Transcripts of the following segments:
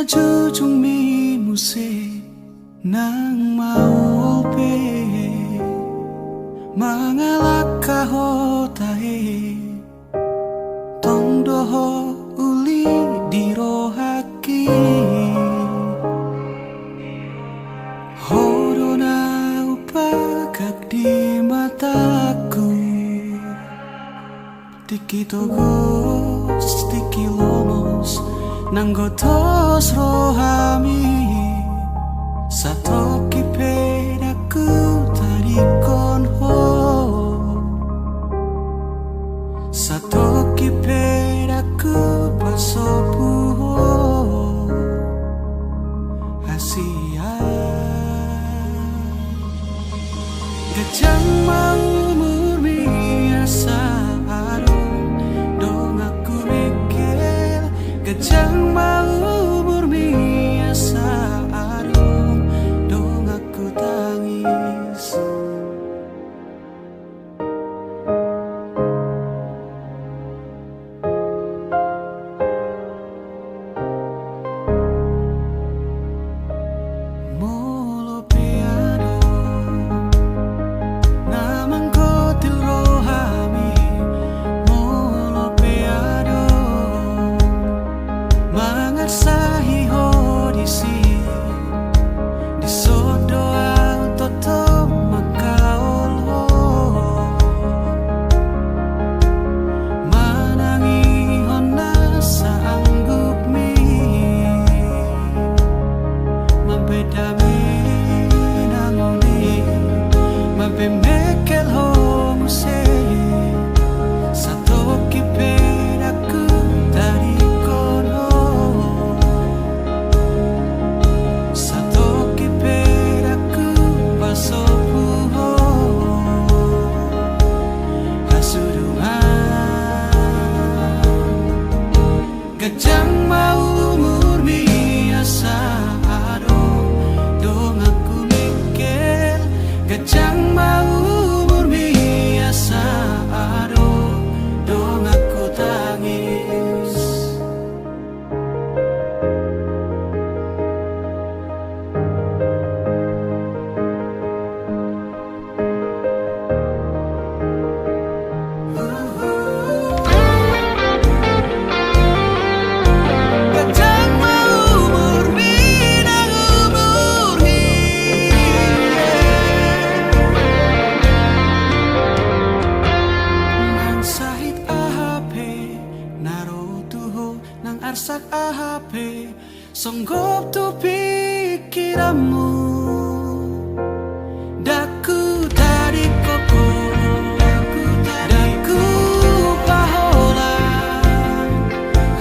jujung mi muse nang mau pe mangalak kahotahe tong doho uli dirohaki horona upakak di mataku tiki togos tiki lomos nanggotos rohami satoki pedaku tarikon ho satoki pedaku pasopu ho asia gajang mau murmi asa arung dong aku mikir gajang mau murmi asa arung dong aku tangis molo piano namang kotil rohami molo piano mangarsahi hodisi di sodo toto makaol ho manangi hona sa anggup mi mabedami nangoni mabemekel ho muse satoki pedaku dari kono satoki pedaku pasopu ho hasurungan gajang mau murmi asa adong dong aku mikir gajang mau murmi asa adong dong aku tangis gajang mau murmi nang umurhi nang sahit ahape naro tuho nang arsak ahape songgop tu pikiranmu daku dari koko daku pahola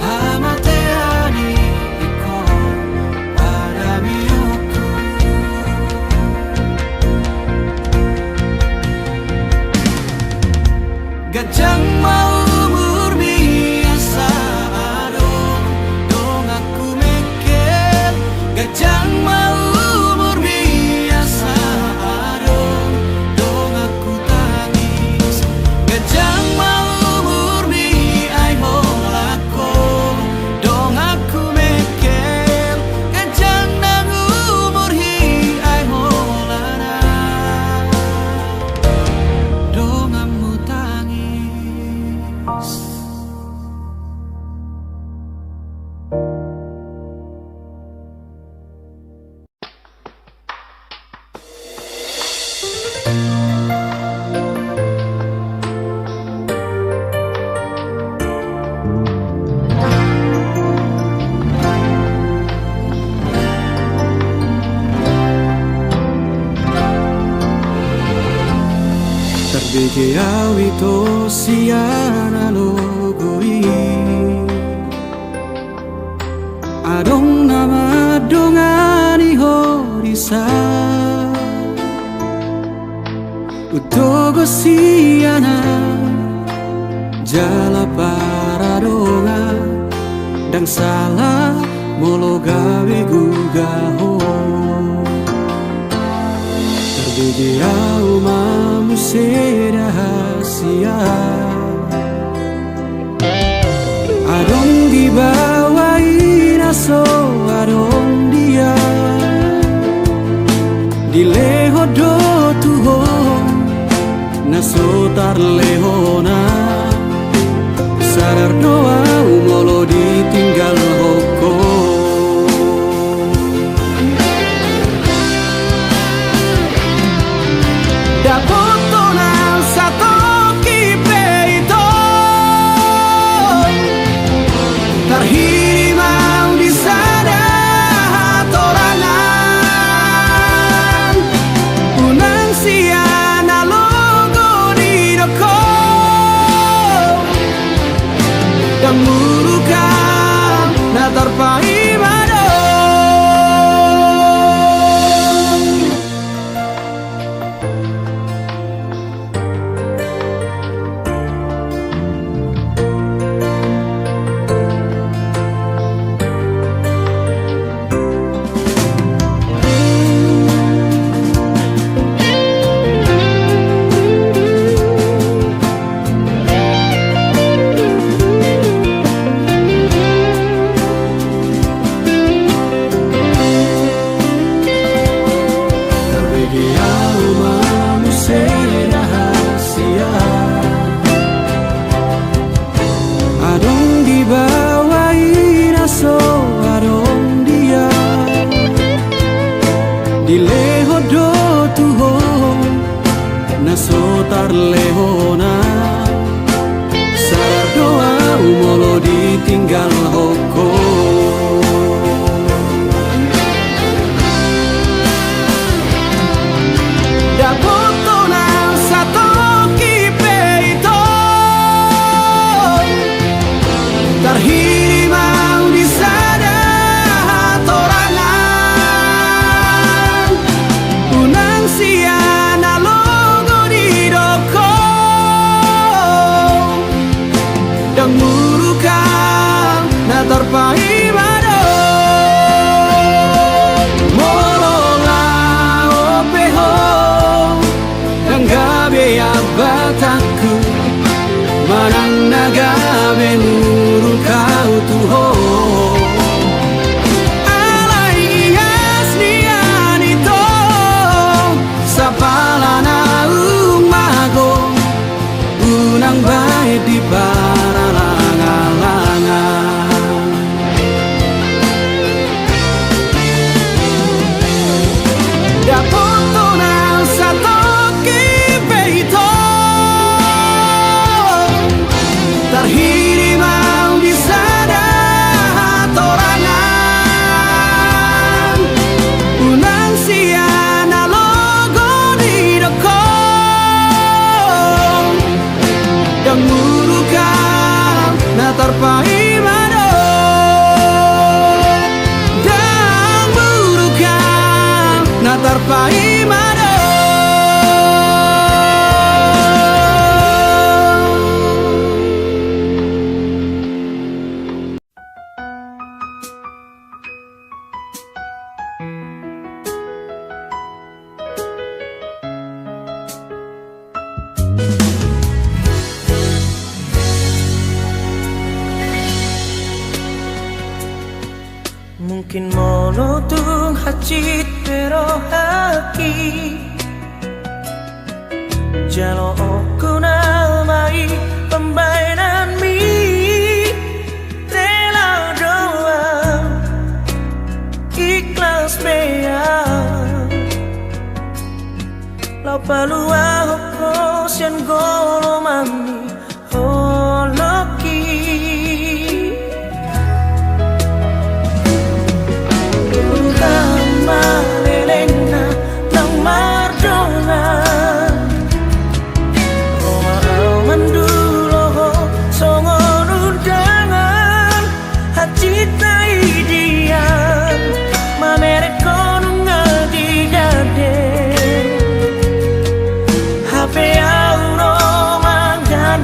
hamateani iko pada miuku gajang mau murmi asa adong dong aku mikir gajang mau murmi asa adong dong aku tangis gajang mau murmi ai molako dong aku mikir gajang nang umurhi ai molana dong amu tangis terbege awito siana logoi adong nama dongani horisa utogo siana jala paradonga dang salah molo gawe gugaho terbege au mamu rahasia adong di bawah inaso adong di leho do tuho nasotar lehona sadar doa umolo ditinggal hoko dapotonan satu kipe itu terhirimau di sana hatorangan unang siana logo di doko dan murukan na terpai mado nasotar lehona sadar doa umolo ditinggal hoko dapotonan satu kipe itu terhirimau di sana hatorangan unang siana dan murukan na terpai mado molola opeho dan gabe abataku manang nagabe murukau tuho alai asnian itu sapalana umago unang baik di terhirimau di sana hatorangan unang siana logo di doko dan murukan na terpai mado dan murukan na terpai mado mungkin monotung hacit pero haki jalo kunal mai pembainan mi rela doa ikhlas bea lau palua hoko sian golo mami holoki Malelena nang mardona Roma mandulo songon undangan hacita idian mamere konungal digade HP auro mangan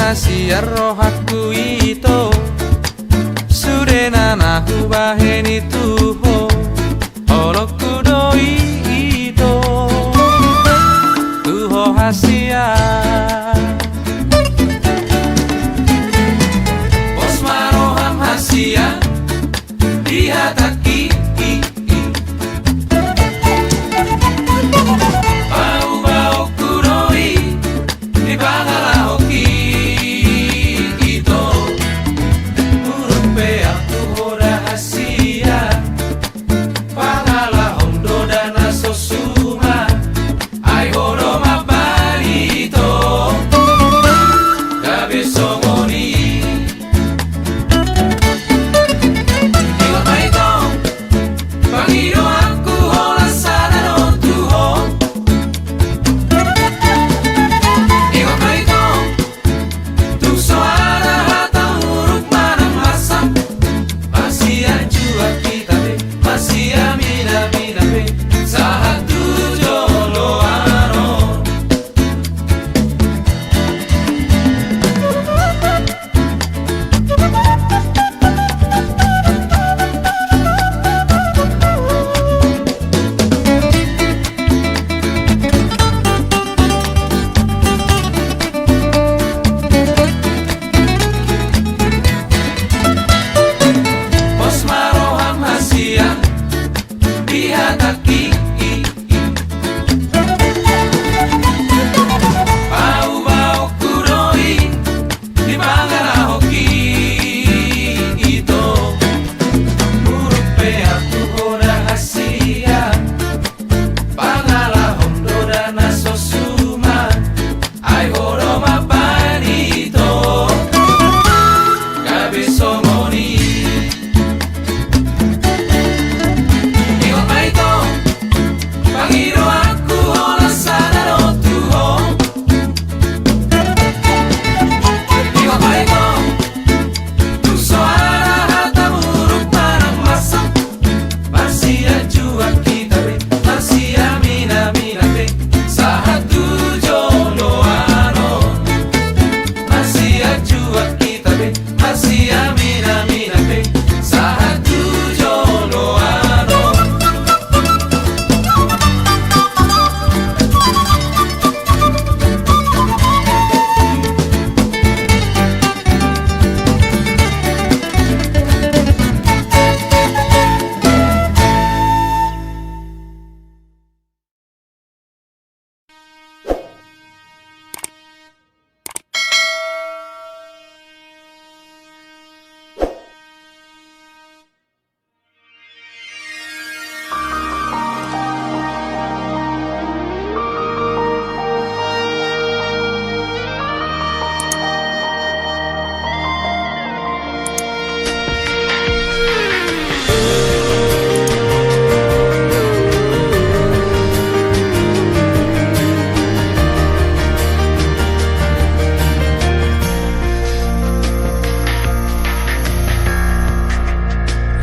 rahasia rohaku itu Sudena naku baheni tuho Oloku doi itu Tuho hasia Osmaroham hasia Dihataki Bau-bau kudoi Di bangala hoki Ito Murupe aku hoda hasia Bangala hondo dana sosuma Ai hodo mabari ito Gabe somoni Ingat maito Pangido aku hola sana no tuho Ingat maito Tu soara hatang huruf manang masam Masih ajua kita be Masih amina mina be Sahatu jolo ano Osmaroham hasia Dihataki Bau-bau kudoi Di bangala hoki Ito Murupe aku hoda hasia Bangala hondo dana sosuma Ai hodo mabani ito Gabe somoni Ingat maito Pangido aku hola sana no tuho Ingat maito Tu soara hatam huruf manang masam Masih ajua kita be Masih amina mina be Sahatu jolo ano Masih ajua kita be Masih amina mina be Sahatu jolo ano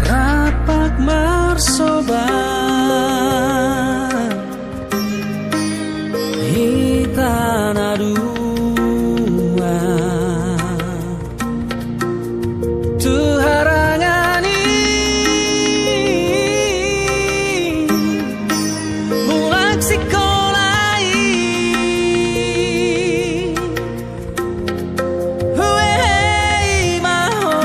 Rapak marsoba Hitana dua Tu harangani Mulak sikolai Huei maho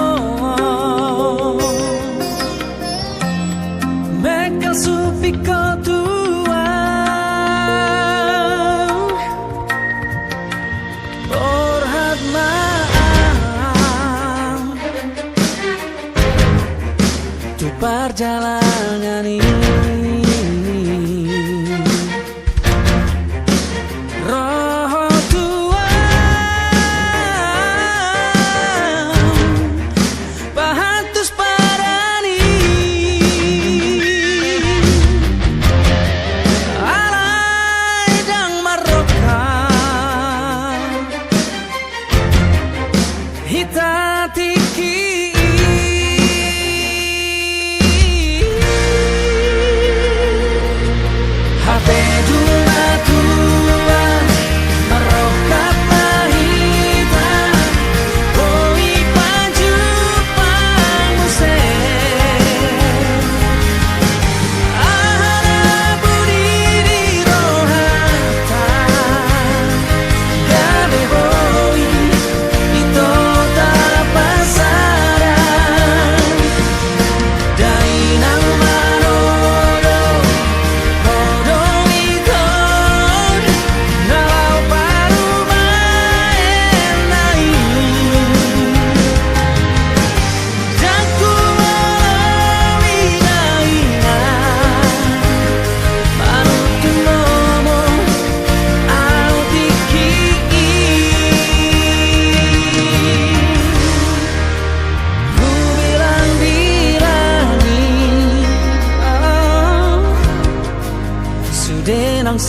Mekal supiko tua Orhat maaf Tu perjalanan ini Roho tua Pahatus parani Alai dang maroka Hitatiki Hape dua tua Maroka mahita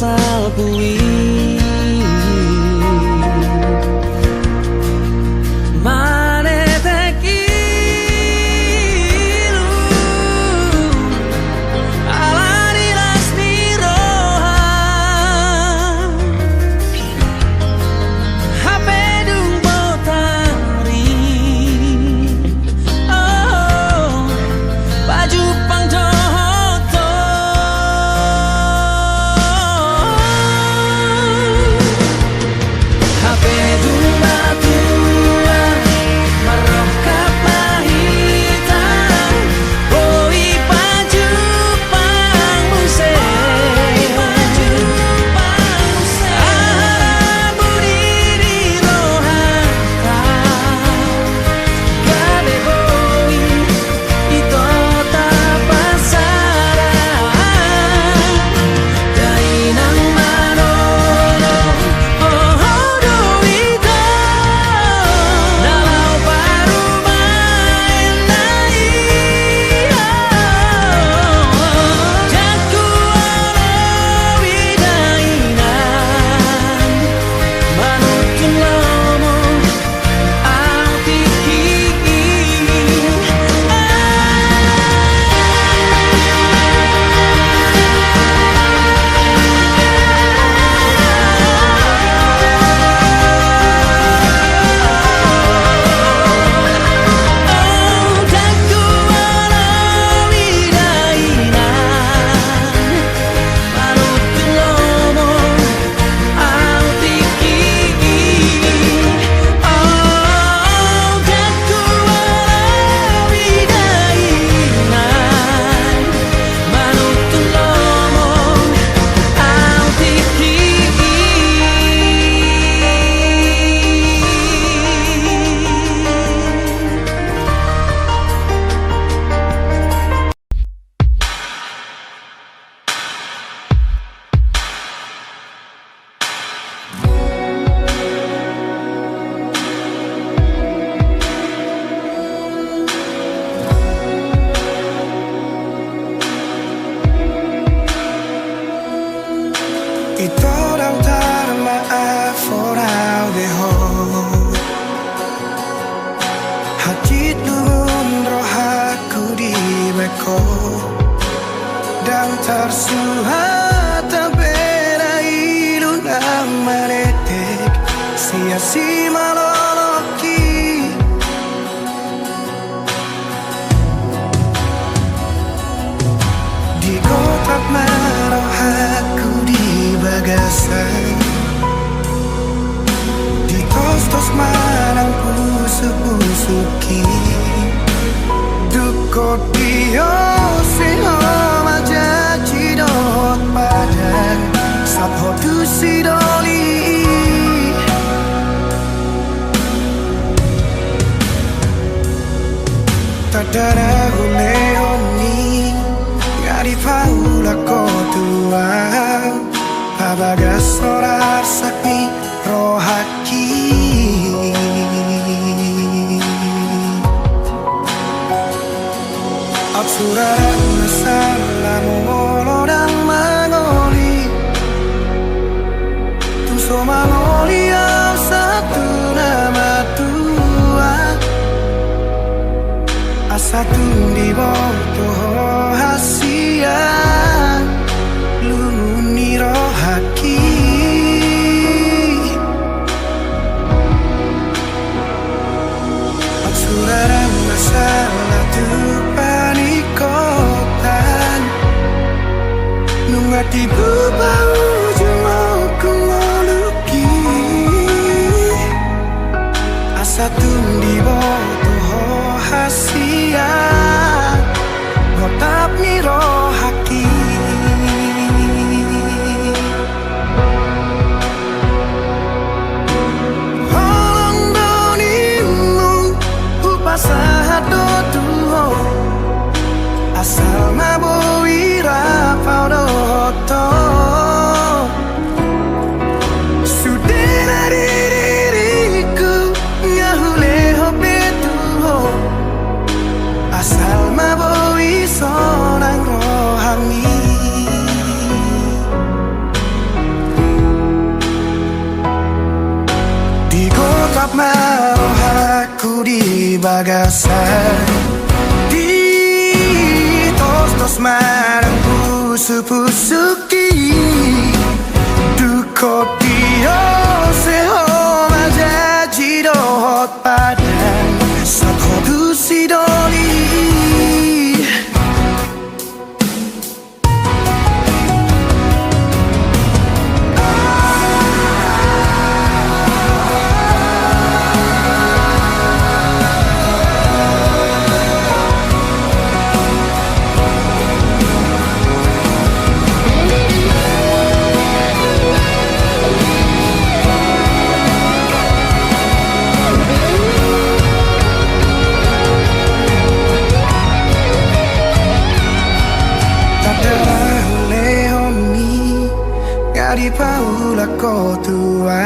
sapui Dan tersuhat tak beda ilunang maletek sia-si maloloki di kotak maroh aku di bagasan di tos-tos manang pusuk-pusuki duko dio siho maja cidot padang sapho tu sidoli tadara hune honi ngari paula kotua abagas sorar sakni rohaki Absurang masalah molodang mangoli Tuso mangoli yang satu nama tua Asatu di bawah hasia Luni rohaki Absurang masalah tupan ikotan Nungati bubau jumau kumoluki Asatun di bawah hasia Gotap ni rohaki Sebab mau aku di bagasan di tos-tos marang pusu-pusuki duko dio seho majaji dohot padan satho dusidoli. Di paula kotua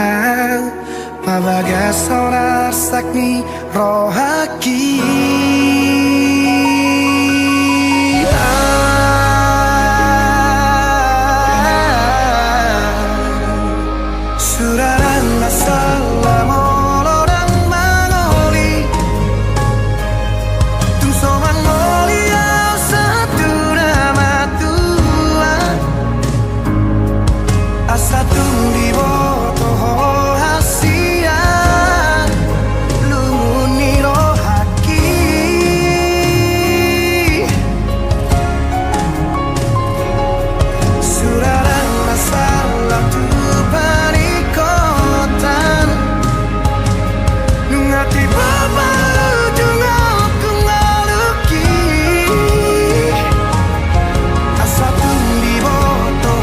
mabagas sonar sakni rohaki suraran masalah molodang mangoli tum soman molia satu nama tua satu di botoh hasia lumuni rohaki suraran masalah tu panikotan nungati baba ujung aku ngaluki satu di botoh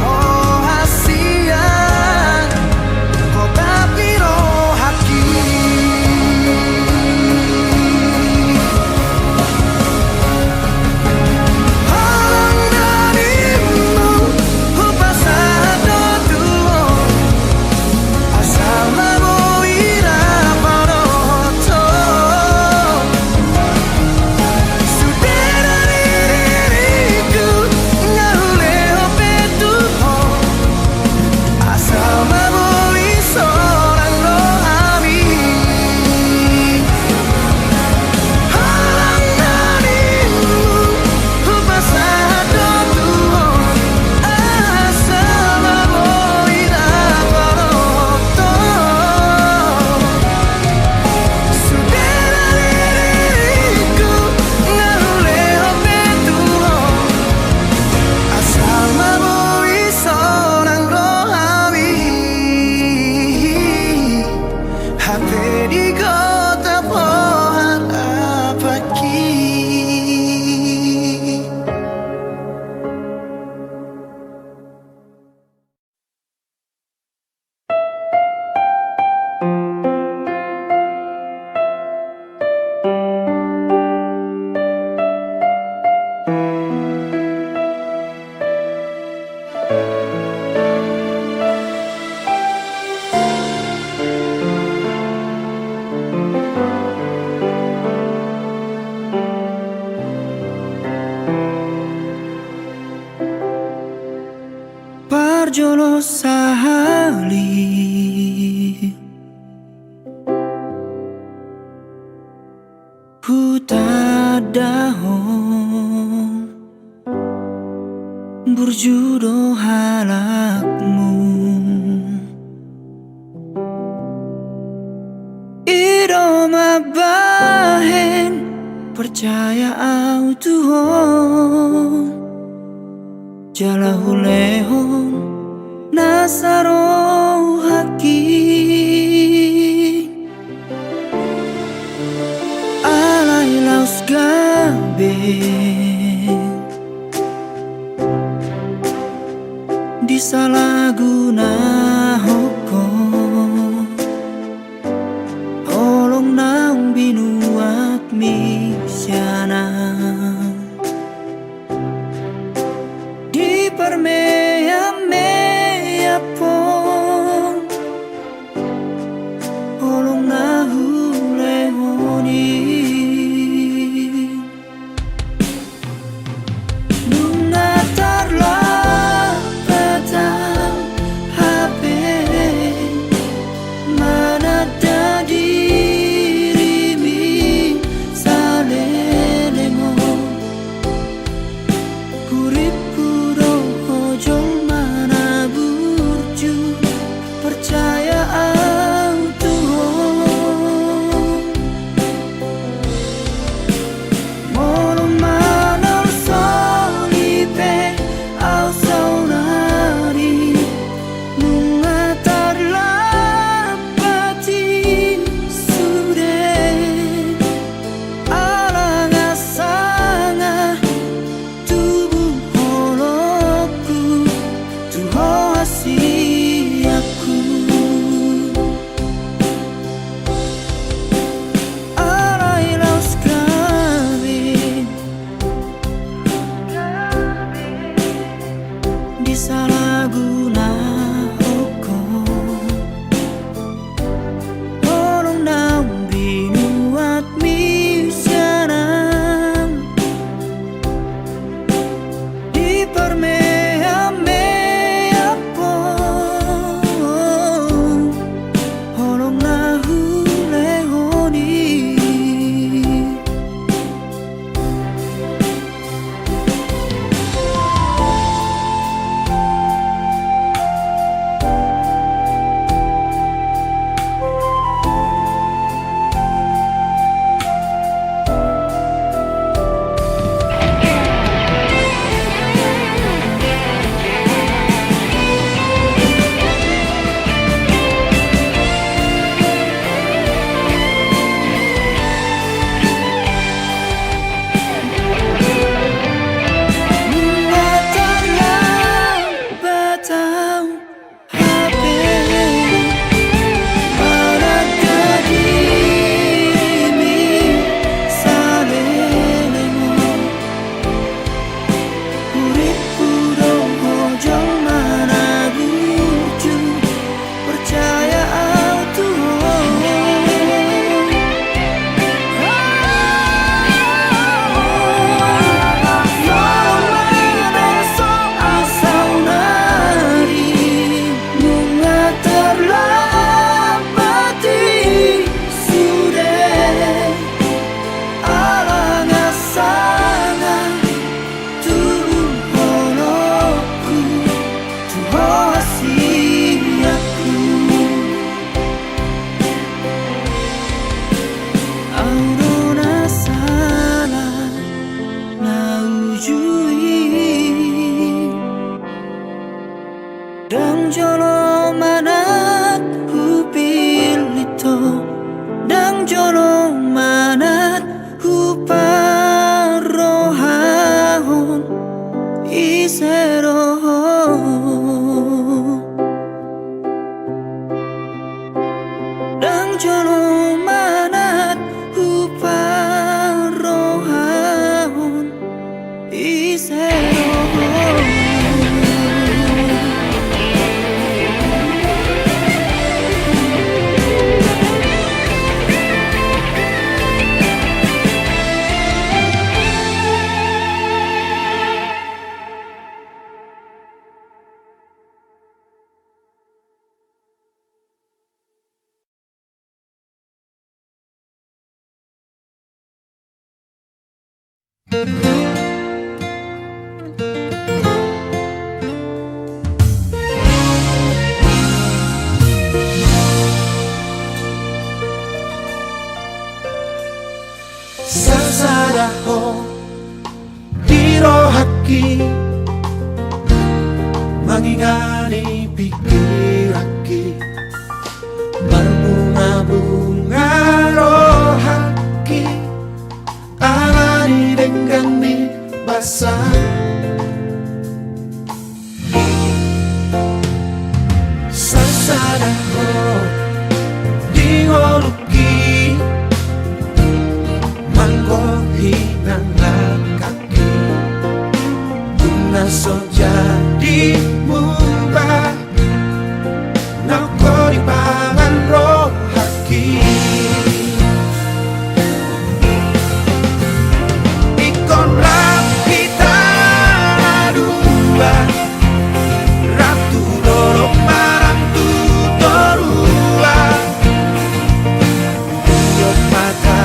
Parjolo sahali Hutadahong Burjudo halakmu Iroma bahen Percaya au Tuhan Jalahu lehon Nasaro haki Alay laus gabe Disalahguna hukum Tolong naung binuat misyana Di permea-mea pon Tolong nahu lehoni Nungatarlah petang HP Sasadaho dirohaki mangingani pikiraki berbunga-bunga rohaki alani denggani basah sasadaho dingoluki hinang kaki Tuna so jadi mubah Nako di pangan roh haki Ikon rap kita dua Ratu dorok marang tu dorua Yot mata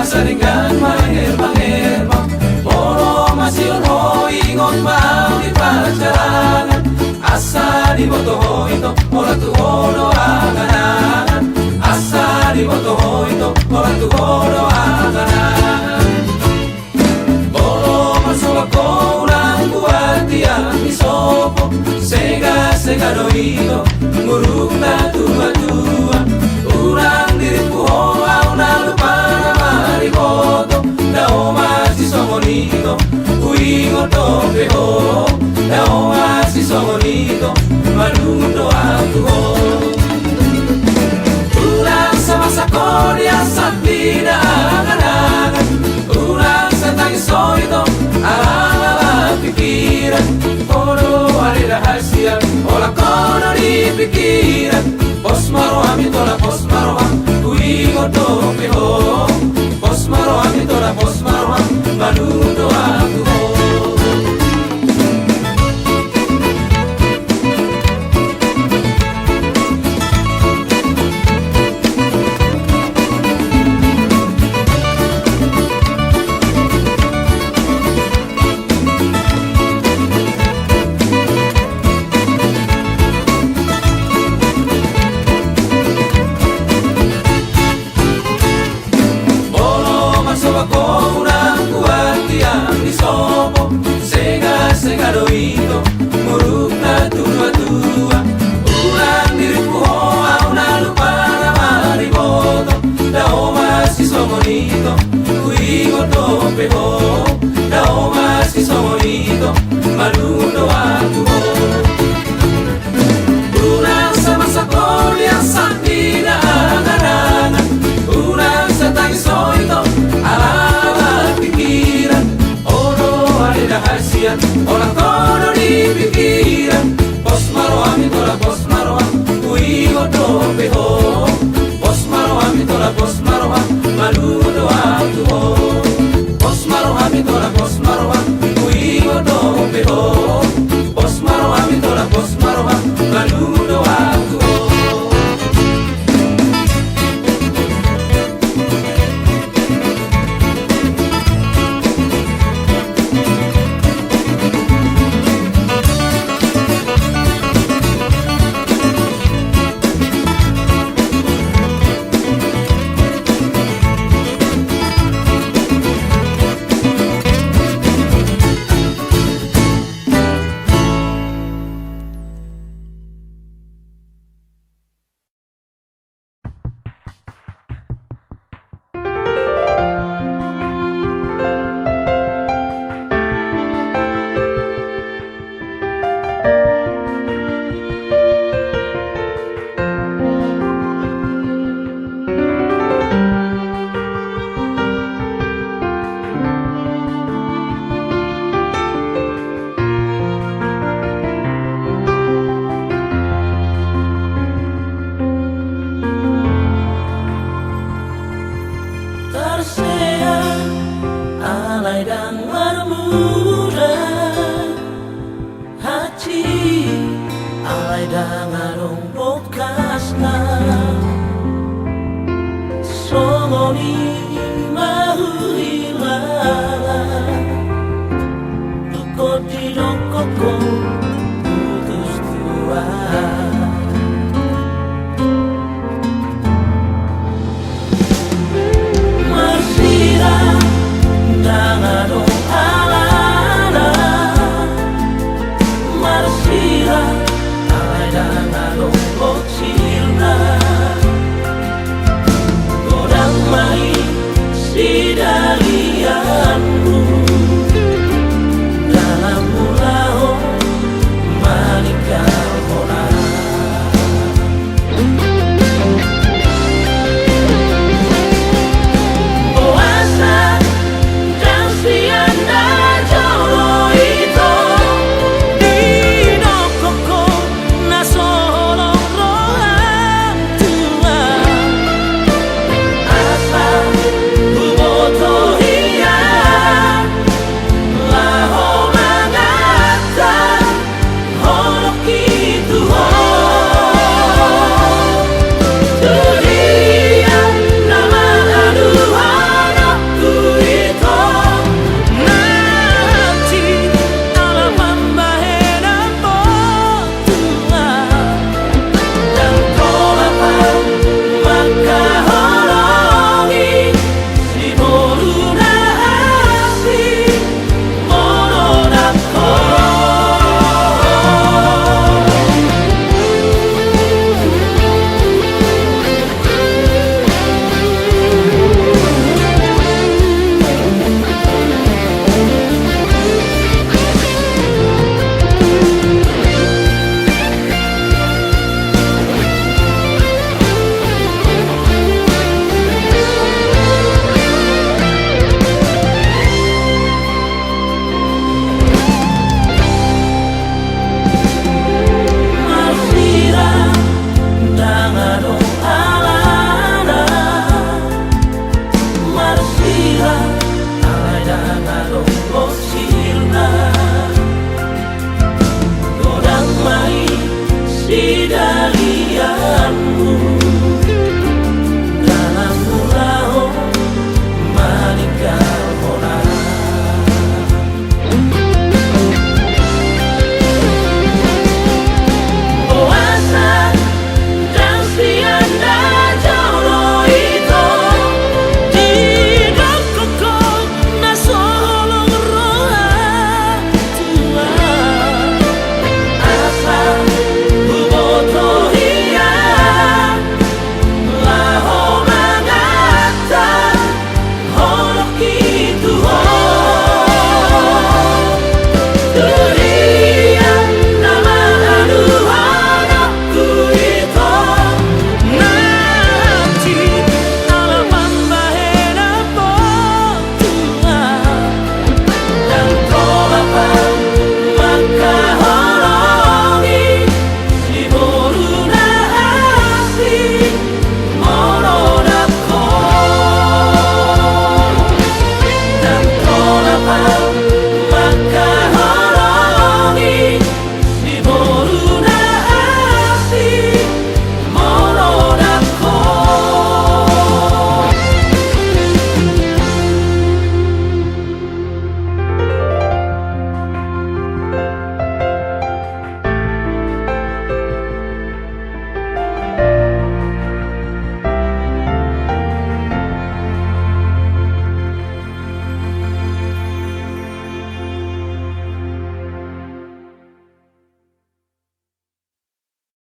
Saringan mahir mahir bang Boro masih hoi ngon botoho ito ora tu horo aganan asari botoho ito ora tu horo aganan bolo masuk ko ulang buat dia isopo sega sega doido nguruk na tua tua ulang diriku hoa una lupa mari boto da oma si songonito uingo tope ho da oma si songonito malundo aku ho ulang sama sakoria sabina angan-angan ulang satang soito ala pikiran kono ada rahasia olah kono di pikiran pos maro ami tola pos maro uingo tope ho pos maro ami tola pos maro malundo aku ho sega doido muruk na tua tua ulang diriku hoa una lupa mari boto da oma si songonito uingo tope ho da oma si songonito malundo aku ho ulang sama sakolia sandina angan-angan ulang satang soito ala pikiran ono ada rahasia orang kono di pikiran pos maro ami tola pos maro uingo tope ho pos maro ami tola pos maro malundo aku ho pos maro ami tola pos maro uingo tope ho pos maro ami tola pos maro malundo aku ho terseang alay dan marmura hati alay dan arong bokasna songoni